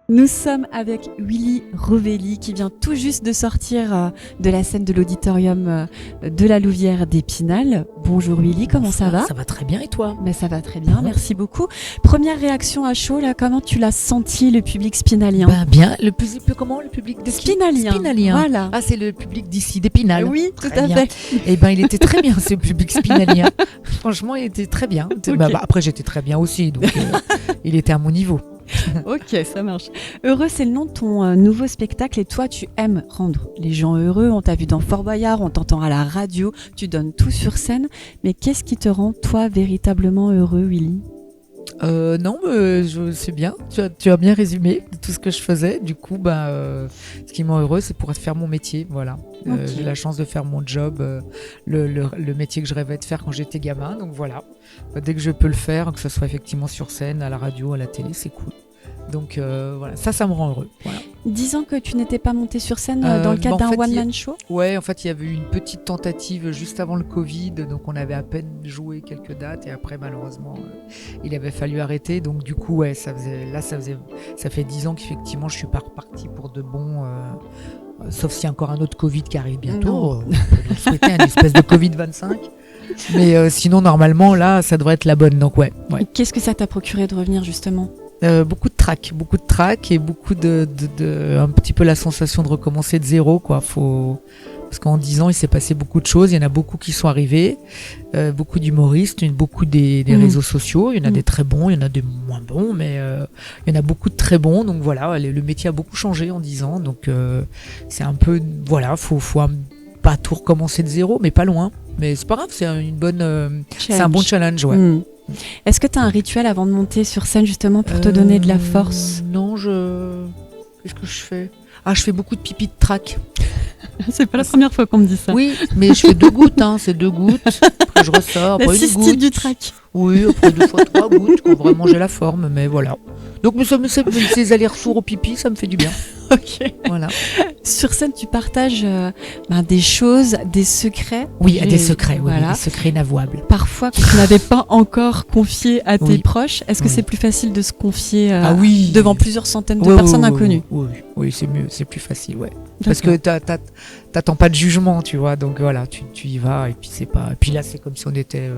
Nous sommes avec Willy Rovelli qui vient tout juste de sortir de la scène de l'auditorium de la Louvière d'Épinal. Bonjour Willy, comment ça va? Ça va très bien et toi? Ben, ça va très bien, merci beaucoup. Première réaction à chaud, là, comment tu l'as senti le public spinalien? Bien, comment le public de Spinalien. Voilà. Ah, c'est le public d'ici, d'Épinal. Oui, tout Très à bien. fait. Eh ben, il était très bien ce public spinalien. Franchement, il était très bien. Ok. Après, j'étais très bien aussi, donc il était à mon niveau. Ok, ça marche. Heureux, c'est le nom de ton nouveau spectacle et toi, tu aimes rendre les gens heureux. On t'a vu dans Fort Boyard, on t'entend à la radio, tu donnes tout sur scène. Mais qu'est-ce qui te rend, toi, véritablement heureux, Willy? Non, c'est bien. Tu as bien résumé tout ce que je faisais. Du coup, ce qui me rend heureux, c'est pour faire mon métier. Voilà. Ok. J'ai la chance de faire mon job, le métier que je rêvais de faire quand j'étais gamin. Donc voilà. Dès que je peux le faire, que ce soit effectivement sur scène, à la radio, à la télé, c'est cool. Donc voilà, ça me rend heureux. Voilà. Disant que tu n'étais pas monté sur scène dans le cadre en d'un fait, one-man show? Ouais, en fait, il y avait eu une petite tentative juste avant le Covid, donc on avait à peine joué quelques dates et après, malheureusement, il avait fallu arrêter. Donc du coup, ouais, ça fait 10 ans qu'effectivement, je suis pas reparti pour de bon. Sauf s'il y a encore un autre Covid qui arrive bientôt. On peut nous souhaiter une espèce de Covid 25. Mais sinon, normalement, là, ça devrait être la bonne. Donc ouais. Et qu'est-ce que ça t'a procuré de revenir justement? Beaucoup de trac et beaucoup un petit peu la sensation de recommencer de zéro, quoi. Parce qu'en 10 ans, il s'est passé beaucoup de choses. Il y en a beaucoup qui sont arrivés, beaucoup d'humoristes, beaucoup des réseaux sociaux. Il y en a des très bons, il y en a des moins bons, mais il y en a beaucoup de très bons. Donc voilà, le métier a beaucoup changé en 10 ans. Donc c'est un peu, voilà, faut pas tout recommencer de zéro, mais pas loin. Mais c'est pas grave, c'est un bon challenge, ouais. Est-ce que tu as un rituel avant de monter sur scène justement pour te donner de la force? Non, qu'est-ce que je fais? Je fais beaucoup de pipi de trac. C'est pas la première fois qu'on me dit ça. Oui, mais je fais 2 gouttes, c'est 2 gouttes. Après je ressors, La après une cystite goutte. du trac. Oui, après 2 fois 3 gouttes, quand vraiment j'ai la forme, mais voilà. Donc ces allers-retours au pipi, ça me fait du bien. Ok. Voilà. Sur scène, tu partages des choses, des secrets. Oui, des secrets, voilà. Des secrets inavouables. Parfois que tu n'avais pas encore confié à tes Oui. proches. Est-ce que c'est plus facile de se confier oui. devant plusieurs centaines de personnes inconnues? Oui, c'est mieux, c'est plus facile, ouais. Parce que t'attends pas de jugement, tu vois, donc voilà, tu y vas, et puis et puis là, c'est comme si on était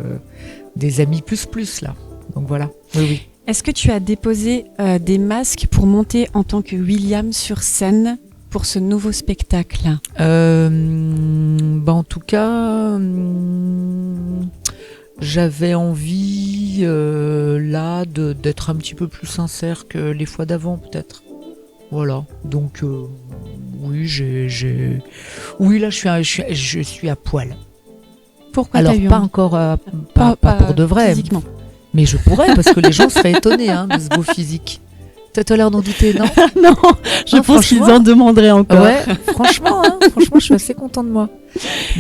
des amis plus, là. Donc voilà, oui. Est-ce que tu as déposé des masques pour monter en tant que William sur scène pour ce nouveau spectacle? En tout cas, j'avais envie là d'être un petit peu plus sincère que les fois d'avant, peut-être. Voilà, donc oui, oui, là je suis à poil. Pourquoi Alors t'as eu pas envie? encore, pas pour de vrai. Physiquement. Mais je pourrais, parce que les gens seraient étonnés de ce beau physique. T'as l'air d'en douter, non? Non, je Non, pense qu'ils franchement. en demanderaient encore. Ouais, franchement, je suis assez content de moi.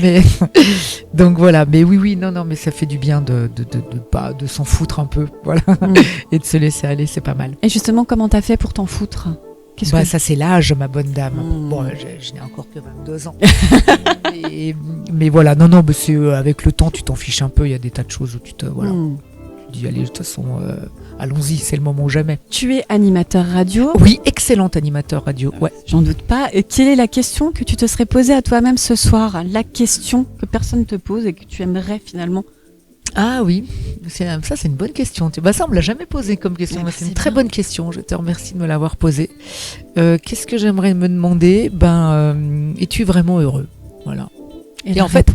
Mais donc voilà, mais oui, non, mais ça fait du bien de s'en foutre un peu, voilà, et de se laisser aller, c'est pas mal. Et justement, comment t'as fait pour t'en foutre? Ça c'est l'âge, ma bonne dame. Bon, je n'ai encore que 22 ans. mais voilà, non, mais c'est avec le temps, tu t'en fiches un peu. Il y a des tas de choses où tu dis allez, de toute façon, allons-y, c'est le moment ou jamais. Tu es animateur radio. Oui, excellent animateur radio. Ouais. J'en doute pas. Et quelle est la question que tu te serais posée à toi-même ce soir? La question que personne ne te pose et que tu aimerais finalement? Ah oui, ça c'est une bonne question. Ça on me l'a jamais posé comme question, mais c'est une très bonne question. Je te remercie de me l'avoir posée. Qu'est-ce que j'aimerais me demander? Es-tu vraiment heureux? Voilà. Et en fait,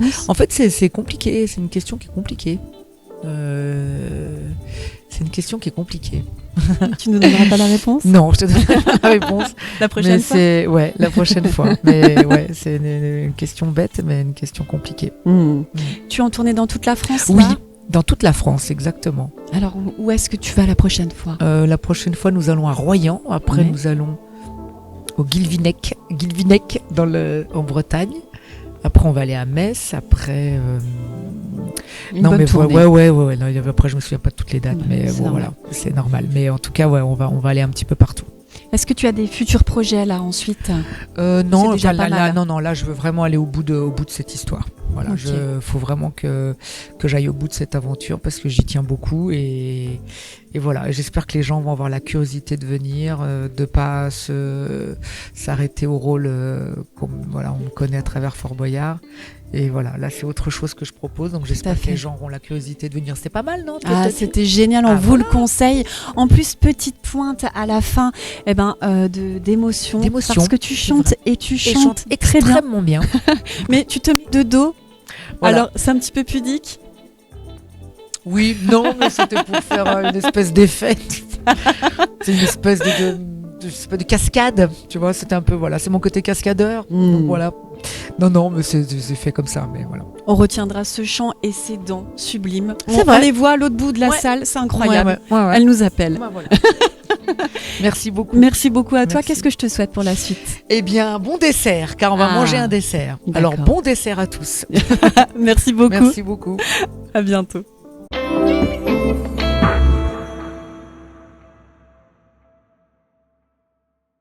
c'est compliqué. C'est une question qui est compliquée. C'est une question qui est compliquée. Tu ne nous donneras pas la réponse? Non, je te donnerai pas la réponse. La prochaine fois. Ouais, la prochaine fois. Mais ouais, c'est une question bête, mais une question compliquée. Tu es en tournée dans toute la France? Oui, là dans toute la France, exactement. Alors, où est-ce que tu vas la prochaine fois? La prochaine fois, nous allons à Royan. Après, nous allons au Guilvinec en Bretagne. Après, on va aller à Metz. Après, Une bonne tournée. Ouais. Non, après, je me souviens pas de toutes les dates, mais bon, voilà, c'est normal. Mais en tout cas, ouais, on va aller un petit peu partout. Est-ce que tu as des futurs projets là ensuite? Non, déjà pas mal. non, là, je veux vraiment aller au bout de cette histoire. Voilà, faut vraiment que j'aille au bout de cette aventure parce que j'y tiens beaucoup et Et voilà, et j'espère que les gens vont avoir la curiosité de venir, de pas s'arrêter au rôle comme voilà, on me connaît à travers Fort Boyard. Et voilà, là c'est autre chose que je propose, donc j'espère que les gens auront la curiosité de venir. C'était pas mal, non? C'était génial, on vous le conseille. En plus, petite pointe à la fin, d'émotion, parce que tu chantes et tu chantes extrêmement bien. Mais tu te mets de dos, voilà. Alors c'est un petit peu pudique. Oui, non, mais c'était pour faire une espèce d'effet. C'est une espèce de cascade, tu vois, c'était un peu, voilà, c'est mon côté cascadeur, donc voilà. Non, mais c'est fait comme ça, mais voilà. On retiendra ce chant et ses dents sublimes. C'est vrai. On les voit à l'autre bout de la salle, c'est incroyable. Ouais. Elle nous appelle. Voilà. Merci beaucoup. Merci beaucoup à toi. Qu'est-ce que je te souhaite pour la suite? Eh bien, bon dessert, car on va manger un dessert. D'accord. Alors, bon dessert à tous. Merci beaucoup. Merci beaucoup. À bientôt.